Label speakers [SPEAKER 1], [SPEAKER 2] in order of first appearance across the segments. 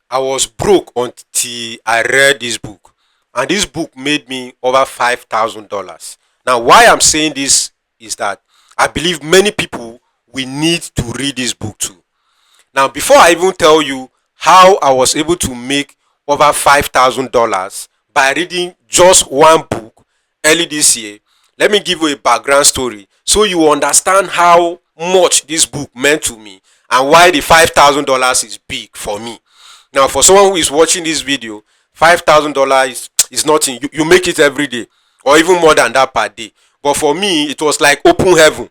[SPEAKER 1] I was broke until I read this book. And this book made me over $5,000. Now, why I'm saying this is that I believe many people will need to read this book too. Now, before I even tell you how I was able to make over $5,000 by reading just one book early this year, let me give you a background story so you understand how much this book meant to me and why the $5,000 is big for me. Now, for someone who is watching this video, $5,000 is nothing. You make it every day or even more than that per day. But for me, it was like open heaven.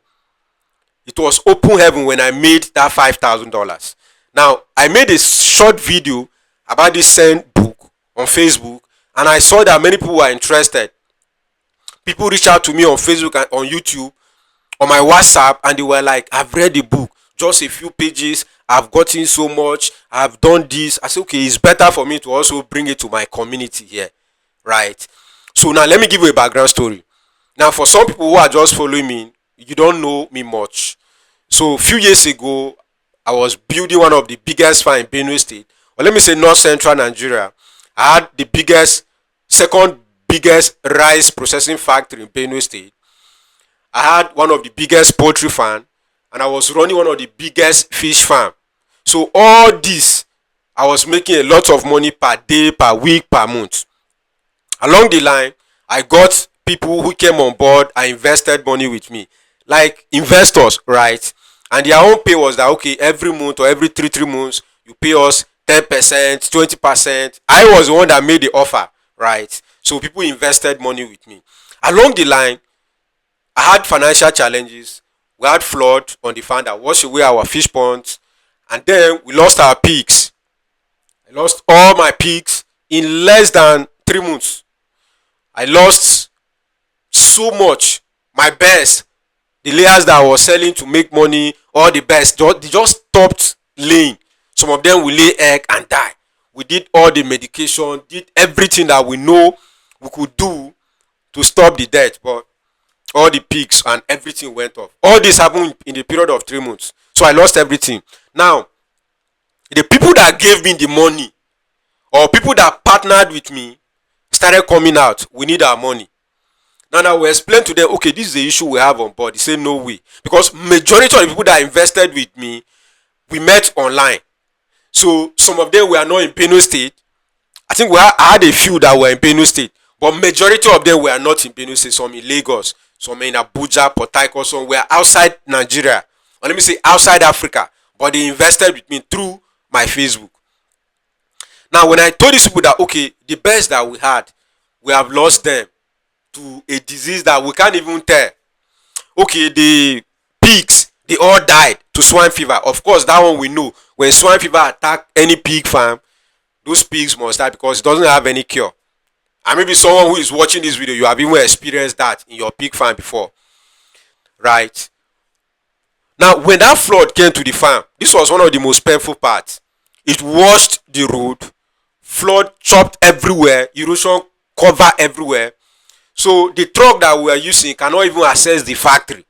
[SPEAKER 1] It was open heaven when I made that $5,000. Now, I made a short video about this same book on Facebook, and I saw that many people were interested. People reached out to me on Facebook and on YouTube, on my WhatsApp, and they were like, I've read the book, just a few pages, I've gotten so much, I've done this. I said, okay, it's better for me to also bring it to my community here, right? So now let me give you a background story. Now, for some people who are just following me, you don't know me much. So a few years ago, I was building one of the biggest farm in Benue State, or let me say North Central Nigeria. I had the second biggest rice processing factory in Benue State. I had one of the biggest poultry farm, and I was running one of the biggest fish farm. So all this, I was making a lot of money per day, per week, per month. Along the line, I got people who came on board and invested money with me, like investors, right? And their own pay was that, okay, every month or every three months, you pay us 10%, 20%. I was the one that made the offer, right? So people invested money with me. Along the line, I had financial challenges. We had flood on the farm that washed away our fish ponds, and then we lost our pigs. I lost all my pigs in less than 3 months. I lost so much. My best, the layers that I was selling to make money, all the best, they just stopped laying. Some of them will lay egg and die. We did all the medication, did everything that we know we could do to stop the death, but all the pigs and everything went off. All this happened in the period of 3 months. So I lost everything. Now, the people that gave me the money or people that partnered with me started coming out. We need our money. Now we explain to them, okay, this is the issue we have on board. They say no way. Because majority of the people that invested with me, we met online. So some of them were not in Benue State. I think I had a few that were in Benue State. But majority of them were not in Benue State. Some in Lagos, some in Abuja, Port Harcourt, some were outside Nigeria. Or let me say outside Africa. But they invested with me through my Facebook. Now when I told these people that, okay, the best that we had, we have lost them to a disease that we can't even tell. Okay, the pigs, they all died to swine fever. Of course, that one we know. When swine fever attack any pig farm, those pigs must die because it doesn't have any cure. And maybe someone who is watching this video, you have even experienced that in your pig farm before, right? Now, when that flood came to the farm, this was one of the most painful parts. It washed the road, flood chopped everywhere, erosion covered everywhere. So the truck that we were using cannot even access the factory.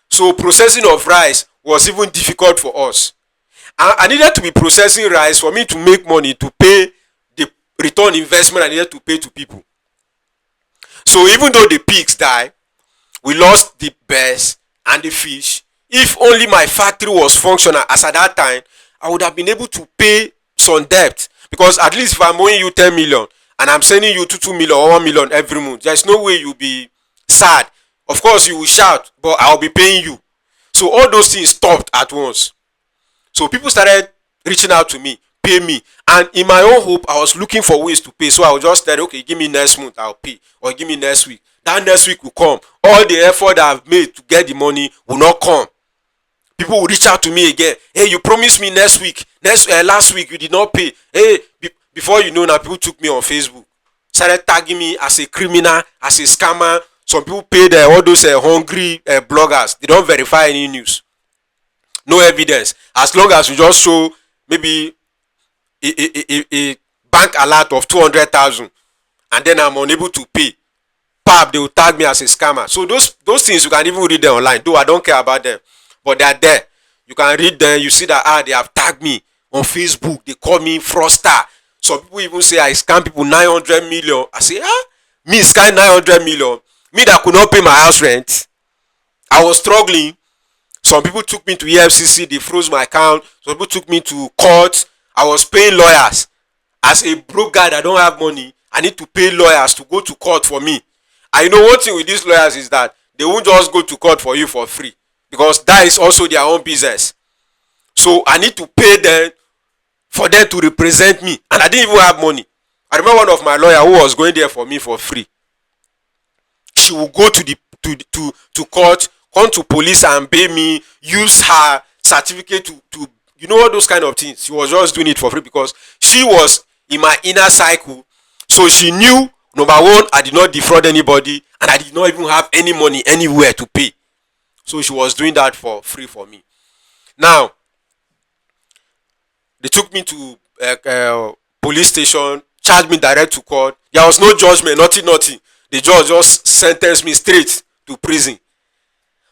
[SPEAKER 1] So processing of rice was even difficult for us. I needed to be processing rice for me to make money to pay the return investment I needed to pay to people. So even though the pigs died, we lost the birds and the fish. If only my factory was functional as at that time, I would have been able to pay some debt. Because at least if I'm owing you 10 million and I'm sending you 2 million or 1 million every month, there's no way you'll be sad. Of course you will shout, but I'll be paying you. So all those things stopped at once. So people started reaching out to me, pay me. And in my own hope, I was looking for ways to pay. So I would just tell, okay, give me next month, I'll pay. Or give me next week. That next week will come. All the effort that I've made to get the money will not come. People will reach out to me again. Hey, you promised me next week. Last week you did not pay. Hey, before you know now, people took me on Facebook. Started tagging me as a criminal, as a scammer. Some people paid all those hungry bloggers. They don't verify any news. No evidence. As long as you just show maybe a bank alert of 200,000 and then I'm unable to pay, they will tag me as a scammer. So those things you can even read them online. Though I don't care about them, but they are there. You can read them. You see that they have tagged me on Facebook. They call me fraudster. Some people even say I scam people 900 million. I say, me scam 900 million. Me that could not pay my house rent. I was struggling. Some people took me to EFCC. They froze my account. Some people took me to court. I was paying lawyers. As a broke guy that don't have money, I need to pay lawyers to go to court for me. And you know, one thing with these lawyers is that they won't just go to court for you for free, because that is also their own business. So I need to pay them for them to represent me, and I didn't even have money. I remember one of my lawyer who was going there for me for free. She will go to the to court, come to police and pay me, use her certificate to you know, all those kind of things. She was just doing it for free because she was in my inner cycle. So she knew, number one, I did not defraud anybody, and I did not even have any money anywhere to pay. So she was doing that for free for me. Now, they took me to police station, charged me direct to court. There was no judgment, nothing. The judge just sentenced me straight to prison.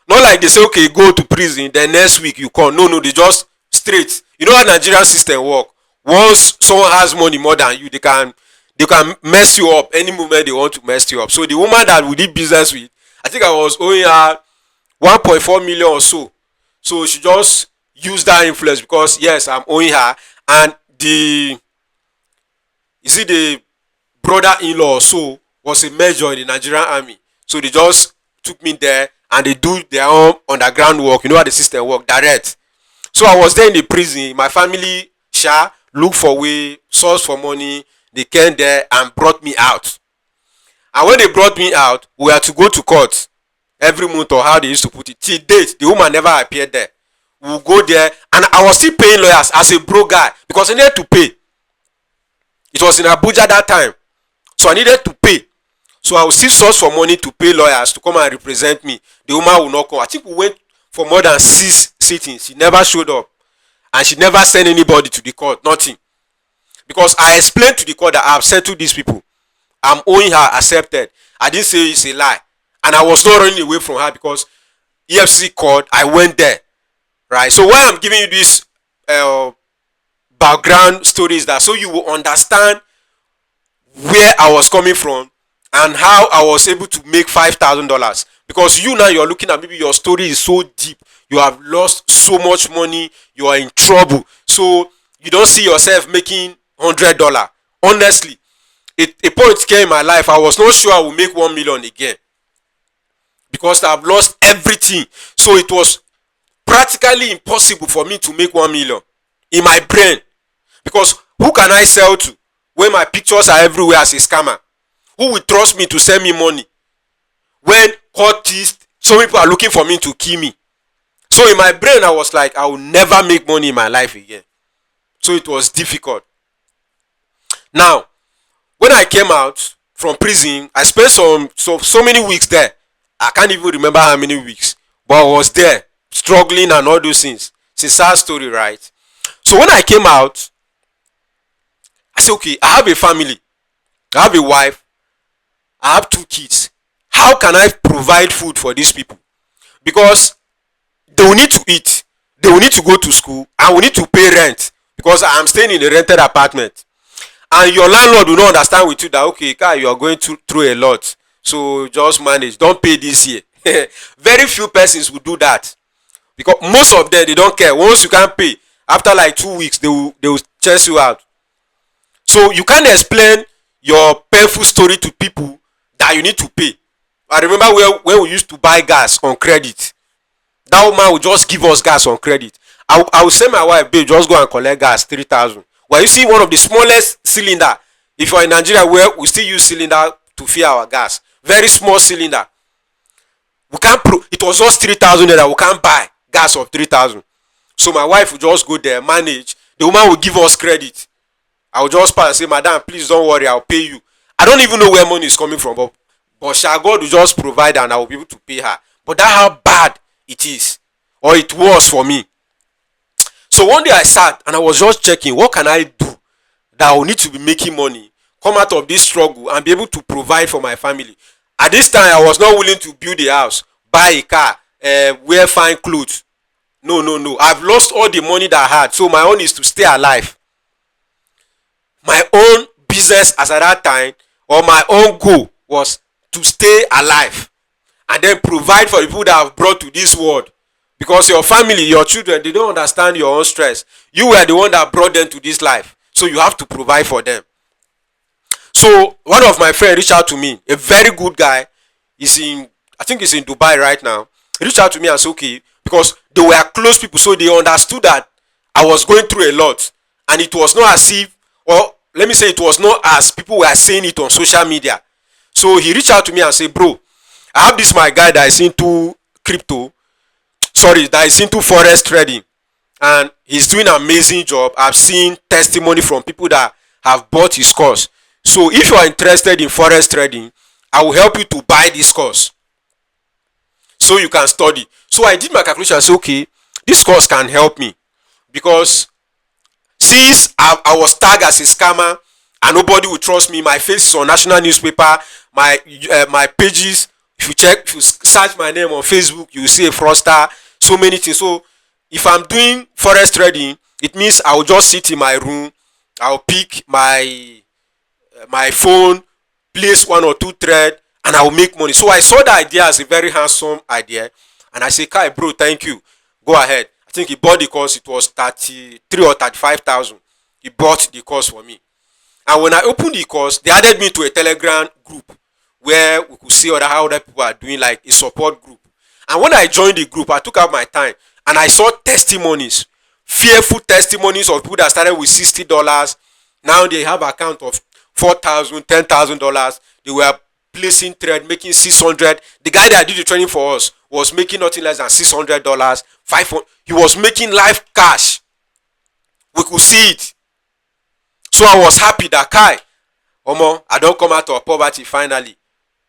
[SPEAKER 1] Not like they say, okay, go to prison, then next week you come. No, they just straight. You know how Nigerian system work. Once someone has money more than you, they can mess you up any moment they want to mess you up. So the woman that we did business with, I think I was owing her 1.4 million or so. So she just used that influence, because yes, I'm owing her, and the brother-in-law or so was a major in the Nigerian army. So they just took me there and they do their own underground work. You know how the system work, direct. So I was there in the prison. My family looked for way, source for money. They came there and brought me out. And when they brought me out, we had to go to court every month, or how they used to put it. Till date, the woman never appeared there. We will go there, and I was still paying lawyers as a broke guy because I needed to pay. It was in Abuja that time, so I needed to pay. So I will still source for money to pay lawyers to come and represent me. The woman will not come. I think we went for more than 6 sittings. She never showed up, and she never sent anybody to the court. Nothing, because I explained to the court that I have settled these people. I'm owing her, accepted. I didn't say it's a lie, and I was not running away from her because EFCC court. I went there, right? So why I'm giving you this background story is that so you will understand where I was coming from and how I was able to make $5,000. Because you now, you're looking at, maybe your story is so deep, you have lost so much money, you are in trouble, so you don't see yourself making $100. Honestly, a point came in my life, I was not sure I would make 1 million again, because I've lost everything. So it was practically impossible for me to make 1 million in my brain, because who can I sell to when my pictures are everywhere as a scammer? Who will trust me to send me money when cultists, some people are looking for me to kill me? So in my brain, I was like, I will never make money in my life again. So it was difficult. Now, when I came out from prison, I spent so many weeks there. I can't even remember how many weeks, but I was there struggling and all those things. It's a sad story, right? So when I came out, I said, okay, I have a family, I have a wife, I have 2 kids. How can I provide food for these people? Because they will need to eat, they will need to go to school, and we need to pay rent, because I am staying in a rented apartment. And your landlord will not understand with you that, okay, Kai, you are going through a lot, so just manage, don't pay this year. Very few persons will do that, because most of them, they don't care. Once you can't pay, after like 2 weeks, they will chase you out. So you can't explain your painful story to people that you need to pay. I remember when we used to buy gas on credit. That woman would just give us gas on credit. I would say my wife, babe, just go and collect gas, 3,000. Well, you see one of the smallest cylinder. If you're in Nigeria, where we still use cylinder to fill our gas, very small cylinder. We can't it was just 3,000 that we can't buy gas of 3,000. So my wife would just go there, manage. The woman would give us credit. I would just pass and say, madam, please don't worry, I'll pay you. I don't even know where money is coming from, but God will just provide, and I will be able to pay her. But that's how bad it is, or it was for me. So one day I sat and I was just checking, what can I do that I will need to be making money, come out of this struggle and be able to provide for my family. At this time, I was not willing to build a house, buy a car, wear fine clothes. No, no, no. I've lost all the money that I had. So my own is to stay alive. My own business as at that time, or my own goal, was to stay alive and then provide for the people that I've brought to this world. Because your family, your children, they don't understand your own stress. You were the one that brought them to this life. So you have to provide for them. So one of my friends reached out to me, a very good guy. I think he's in Dubai right now. He reached out to me and said, okay, because they were close people, so they understood that I was going through a lot. And it was not as if, or let me say, it was not as people were saying it on social media. So he reached out to me and said, bro, I have this my guy that is into crypto, that is into forex trading, and he's doing an amazing job. I've seen testimony from people that have bought his course. So if you are interested in forex trading, I will help you to buy this course so you can study. So I did my calculation and said, okay, this course can help me, because since I was tagged as a scammer and nobody will trust me, my face is on national newspaper, my pages, if you search my name on Facebook, you will see a fraudster, so many things. So if I'm doing forex trading, it means I will just sit in my room, I'll pick my phone, place one or two thread, and I will make money. So I saw the idea as a very handsome idea, and I say, Kai, bro, thank you, go ahead. I think he bought the course. It was 33 or 35,000. He bought the course for me. And when I opened the course, they added me to a Telegram group where we could see how other people are doing, like a support group. And when I joined the group, I took out my time and I saw testimonies, fearful testimonies of people that started with $60. Now they have account of $4,000, $10,000. They were placing trade, making 600. The guy that did the training for us was making nothing less than $600, 500. He was making live cash. We could see it. So I was happy that Kai, Omo, I don't come out of poverty finally.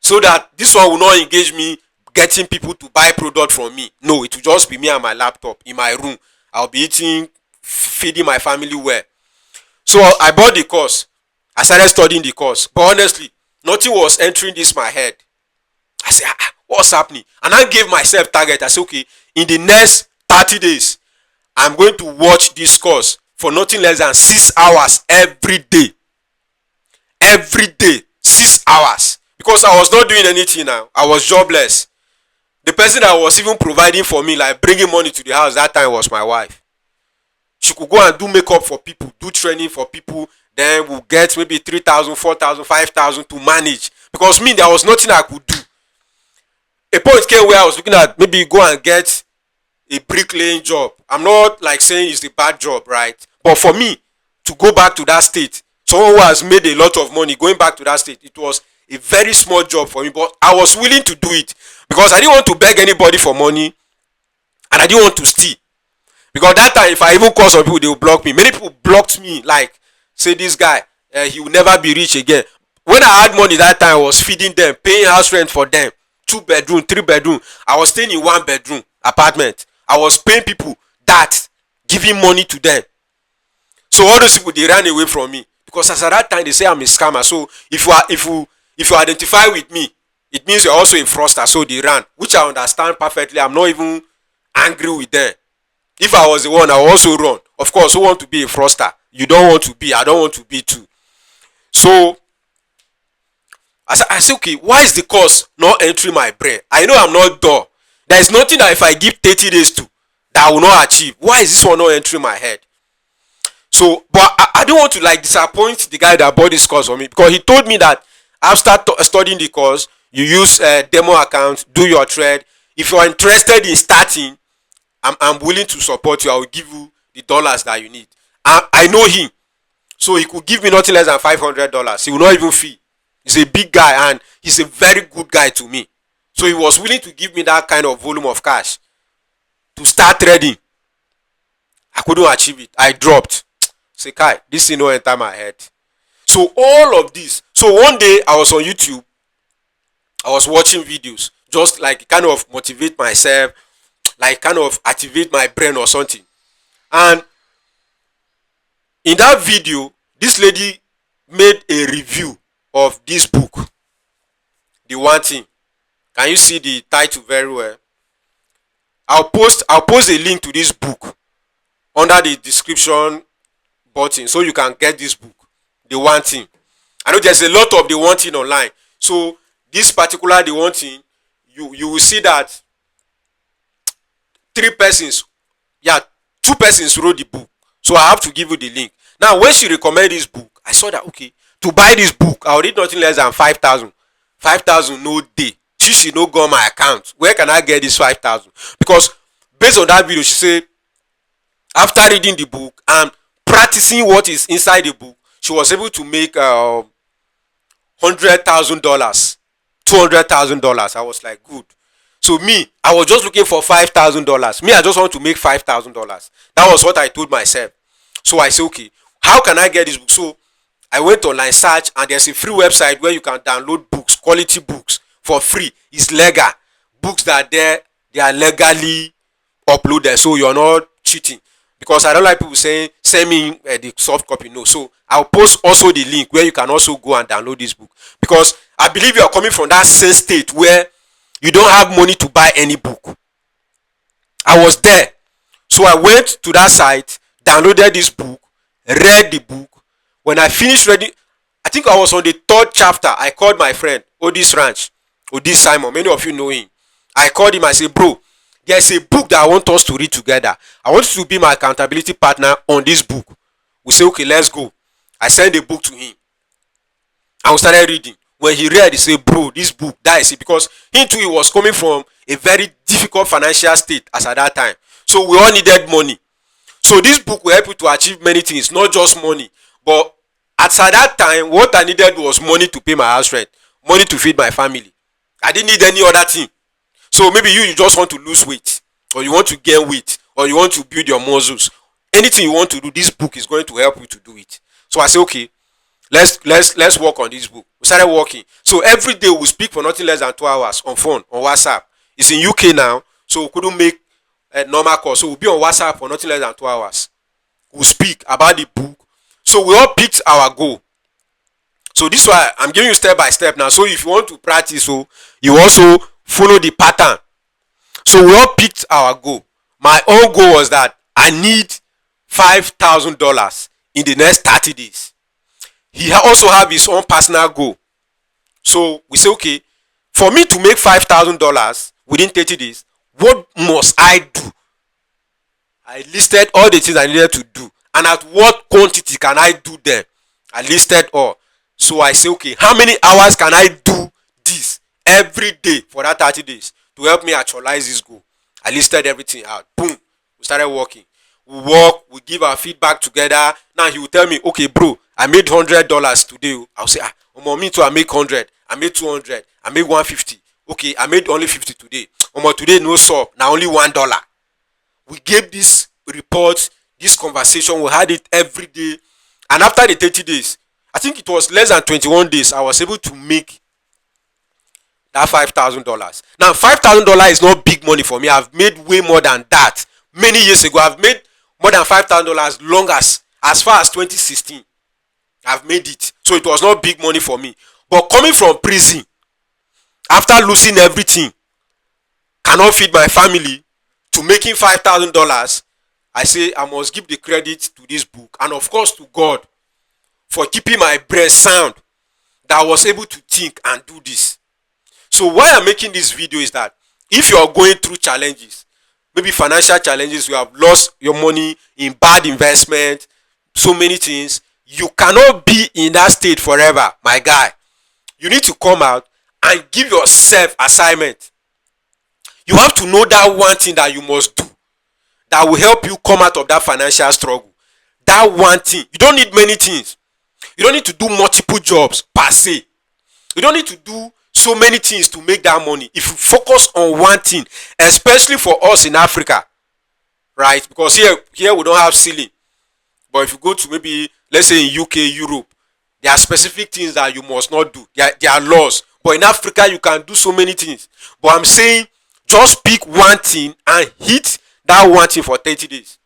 [SPEAKER 1] So that this one will not engage me getting people to buy product from me. No, it will just be me and my laptop in my room. I'll be eating, feeding my family well. So I bought the course. I started studying the course. But honestly, nothing was entering this my head. I said, what's happening? And I gave myself target. I said, okay, in the next 30 days, I'm going to watch this course for nothing less than 6 hours every day. Every day, 6 hours. Because I was not doing anything now. I was jobless. The person that was even providing for me, like bringing money to the house that time, was my wife. She could go and do makeup for people, do training for people. Then we'll get maybe 3,000, 4,000, 5,000 to manage. Because me, there was nothing I could do. A point came where I was looking at maybe go and get a bricklaying job. I'm not like saying it's a bad job, right? But for me to go back to that state, someone who has made a lot of money going back to that state, it was a very small job for me. But I was willing to do it because I didn't want to beg anybody for money and I didn't want to steal. Because that time, if I even call some people, they will block me. Many people blocked me, like, say this guy, he will never be rich again. When I had money that time, I was feeding them, paying house rent for them. 2 bedroom, 3 bedroom. I was staying in 1 bedroom apartment. I was paying people that, giving money to them. So all those people, they ran away from me. Because as at that time, they say I'm a scammer. So if you identify with me, it means you're also a fraudster. So they ran, which I understand perfectly. I'm not even angry with them. If I was the one, I would also run. Of course, who want to be a fraudster? You don't want to be. I don't want to be too. So I say, okay, why is the course not entering my brain? I know I'm not dull. There is nothing that if I give 30 days to, that I will not achieve. Why is this one not entering my head? So, but I don't want to like disappoint the guy that bought this course for me, because he told me that after studying the course, you use a demo account, do your trade. If you are interested in starting, I'm willing to support you. I will give you the dollars that you need. I know him, so he could give me nothing less than $500. He will not even fee. He's a big guy and he's a very good guy to me. So he was willing to give me that kind of volume of cash to start trading. I couldn't achieve it. I dropped. Say, Kai, this thing don't enter my head. So all of this. So one day I was on YouTube. I was watching videos, just like kind of motivate myself, like kind of activate my brain or something. And in that video, this lady made a review of this book, The One Thing. Can you see the title very well? I'll post a link to this book under the description button so you can get this book, The One Thing. I know there's a lot of The One Thing online. So this particular The One Thing, you will see that 2 persons wrote the book. So I have to give you the link. Now when she recommended this book, I saw that okay, to buy this book I will need nothing less than 5,000. 5,000 no day. She no go on my account. Where can I get this 5,000? Because based on that video, she said after reading the book and practicing what is inside the book, she was able to make $100,000, $200,000. I was like, good. So me, I was just looking for $5,000. Me, I just want to make $5,000. That was what I told myself. So I said, okay, how can I get this book? So I went online, search, and there's a free website where you can download books, quality books for free. It's legal. Books that they are legally uploaded, so you're not cheating. Because I don't like people saying send me the soft copy. No, so I'll post also the link where you can also go and download this book. Because I believe you are coming from that same state where you don't have money to buy any book. I was there. So I went to that site, downloaded this book, read the book. When I finished reading, I think I was on the 3rd chapter. I called my friend, Odis Ranch, Odis Simon. Many of you know him. I called him. I said, bro, there's a book that I want us to read together. I want you to be my accountability partner on this book. We say, okay, let's go. I sent the book to him. And we started reading. When he read, he said, bro, this book, that is it. Because he too, he was coming from a very difficult financial state as at that time. So we all needed money. So this book will help you to achieve many things, not just money. But at that time, what I needed was money to pay my house rent, money to feed my family. I didn't need any other thing. So maybe you just want to lose weight, or you want to gain weight, or you want to build your muscles. Anything you want to do, this book is going to help you to do it. So I say, okay, let's work on this book. We started working. So every day we speak for nothing less than 2 hours on phone, on WhatsApp. It's in UK now, so we couldn't make a normal call. So we'll be on WhatsApp for nothing less than 2 hours. We'll speak about the book. So we all picked our goal. So this is why I'm giving you step by step now. So if you want to practice, so you also follow the pattern. So we all picked our goal. My own goal was that I need $5,000 in the next 30 days. He also have his own personal goal. So we say, okay, for me to make $5,000 within 30 days, what must I do? I listed all the things I needed to do. And at what quantity can I do them? I listed all. So I say, okay, how many hours can I do this every day for that 30 days to help me actualize this goal? I listed everything out. Boom. We started working. We work, we give our feedback together. Now he will tell me, okay, bro, I made $100 today. I'll say, me too, I make 100. I made 200. I made 150. Okay, I made only 50 today. Today no sub. Now only $1. We gave this report, this conversation. We had it every day. And after the 30 days, I think it was less than 21 days, I was able to make that $5,000. Now, $5,000 is not big money for me. I've made way more than that. Many years ago, I've made more than $5,000 long as far as 2016. I've made it. So it was not big money for me. But coming from prison, after losing everything, cannot feed my family, to making $5,000, I say I must give the credit to this book. And of course to God for keeping my brain sound, that I was able to think and do this. So why I'm making this video is that if you are going through challenges, maybe financial challenges, you have lost your money in bad investment, so many things, you cannot be in that state forever, my guy. You need to come out and give yourself assignment. You have to know that one thing that you must do that will help you come out of that financial struggle. That one thing. You don't need many things. You don't need to do multiple jobs per se. You don't need to do so many things to make that money. If you focus on one thing, especially for us in Africa, right? Because here we don't have ceiling. But if you go to maybe, let's say in UK, Europe, there are specific things that you must not do. There are laws. But in Africa, you can do so many things. But I'm saying, just pick one thing and hit that one thing for 30 days.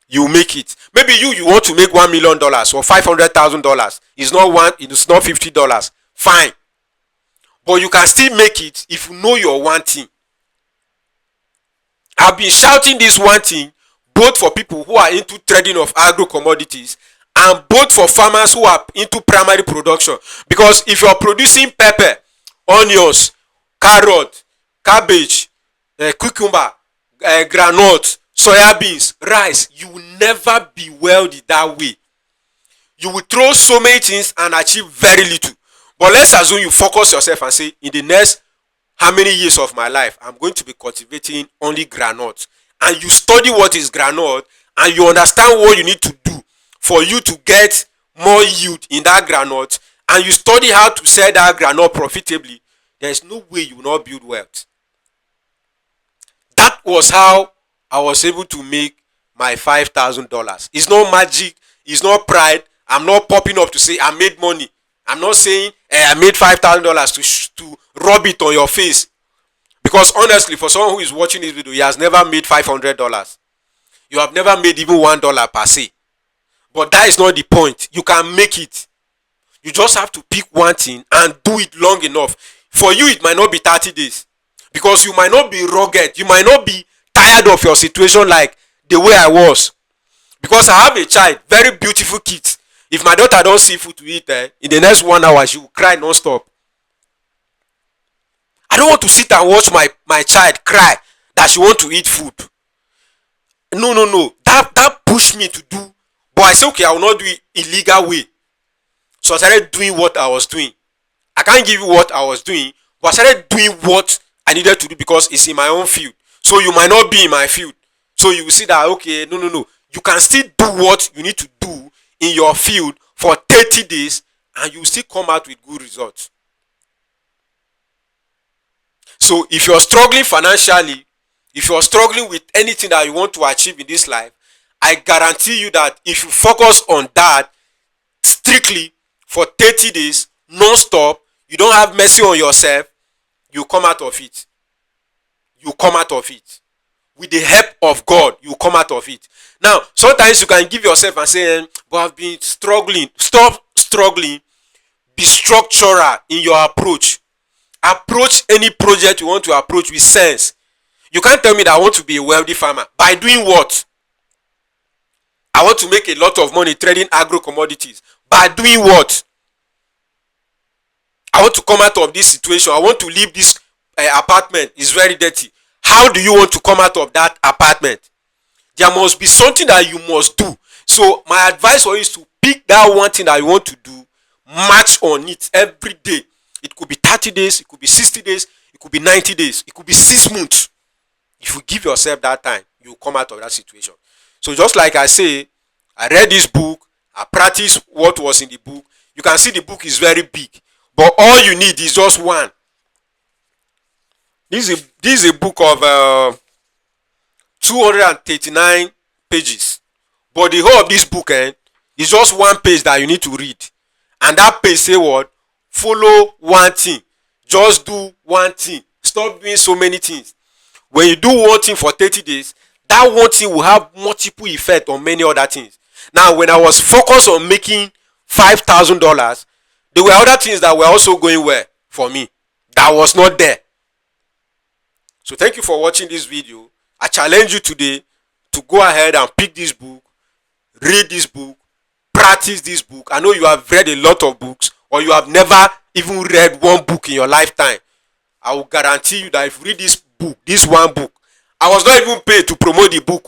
[SPEAKER 1] You make it. Maybe you want to make $1 million or $500,000. It's not $50. Fine. But you can still make it if you know your one thing. I've been shouting this one thing both for people who are into trading of agro commodities and both for farmers who are into primary production. Because if you are producing pepper, onions, carrot, cabbage, cucumber, groundnut, soya beans, rice, you will never be wealthy that way. You will throw so many things and achieve very little. But let's assume you focus yourself and say, in the next how many years of my life I'm going to be cultivating only groundnut, and you study what is groundnut and you understand what you need to do for you to get more yield in that groundnut, and you study how to sell that groundnut profitably, there is no way you will not build wealth. That was how I was able to make my $5,000. It's not magic, it's not pride. I'm not popping up to say I made money. I'm not saying I made $5,000 to rub it on your face. Because honestly, for someone who is watching this video, he has never made $500. You have never made even $1 per se. But that is not the point. You can make it. You just have to pick one thing and do it long enough. For you, it might not be 30 days. Because you might not be rugged. You might not be tired of your situation like the way I was. Because I have a child, very beautiful kids. If my daughter don't see food to eat, in the next 1 hour, she will cry non-stop. I don't want to sit and watch my child cry that she want to eat food. No. That pushed me to do. But I said, okay, I will not do it illegal way. So I started doing what I was doing. I can't give you what I was doing, but I started doing what I needed to do because it's in my own field. So you might not be in my field. So you will see that, okay, no. You can still do what you need to do in your field for 30 days and you will still come out with good results. So if you're struggling financially, if you're struggling with anything that you want to achieve in this life, I guarantee you that if you focus on that strictly for 30 days, non-stop, you don't have mercy on yourself, you come out of it. You come out of it. With the help of God, you come out of it. Now, sometimes you can give yourself and say, but I've been struggling. Stop struggling. Be structural in your approach. Approach any project you want to approach with sense. You can't tell me that I want to be a wealthy farmer. By doing what? I want to make a lot of money trading agro commodities. By doing what? I want to come out of this situation. I want to leave this apartment. It's very dirty. How do you want to come out of that apartment? There must be something that you must do. So my advice for you is to pick that one thing that you want to do, march on it every day. It could be 30 days, it could be 60 days, it could be 90 days, it could be 6 months. If you give yourself that time, you will come out of that situation. So just like I say, I read this book, I practiced what was in the book. You can see the book is very big, but all you need is just one. This is a book of 239 pages, but the whole of this book is just one page that you need to read, and that page say what? Follow one thing. Just do one thing. Stop doing so many things. When you do one thing for 30 days, that one thing will have multiple effect on many other things. Now, when I was focused on making $5,000, there were other things that were also going well for me that was not there. So thank you for watching this video. I challenge you today to go ahead and pick this book, read this book, practice this book. I know you have read a lot of books, or you have never even read one book in your lifetime. I will guarantee you that if you read this book, this one book, I was not even paid to promote the book.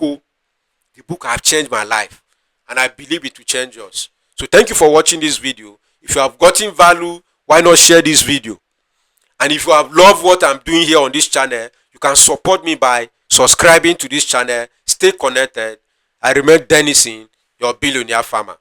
[SPEAKER 1] The book has changed my life, and I believe it will change yours. So thank you for watching this video. If you have gotten value, why not share this video? And if you have loved what I'm doing here on this channel, you can support me by subscribing to this channel. Stay connected. I remain Dennison, your billionaire farmer.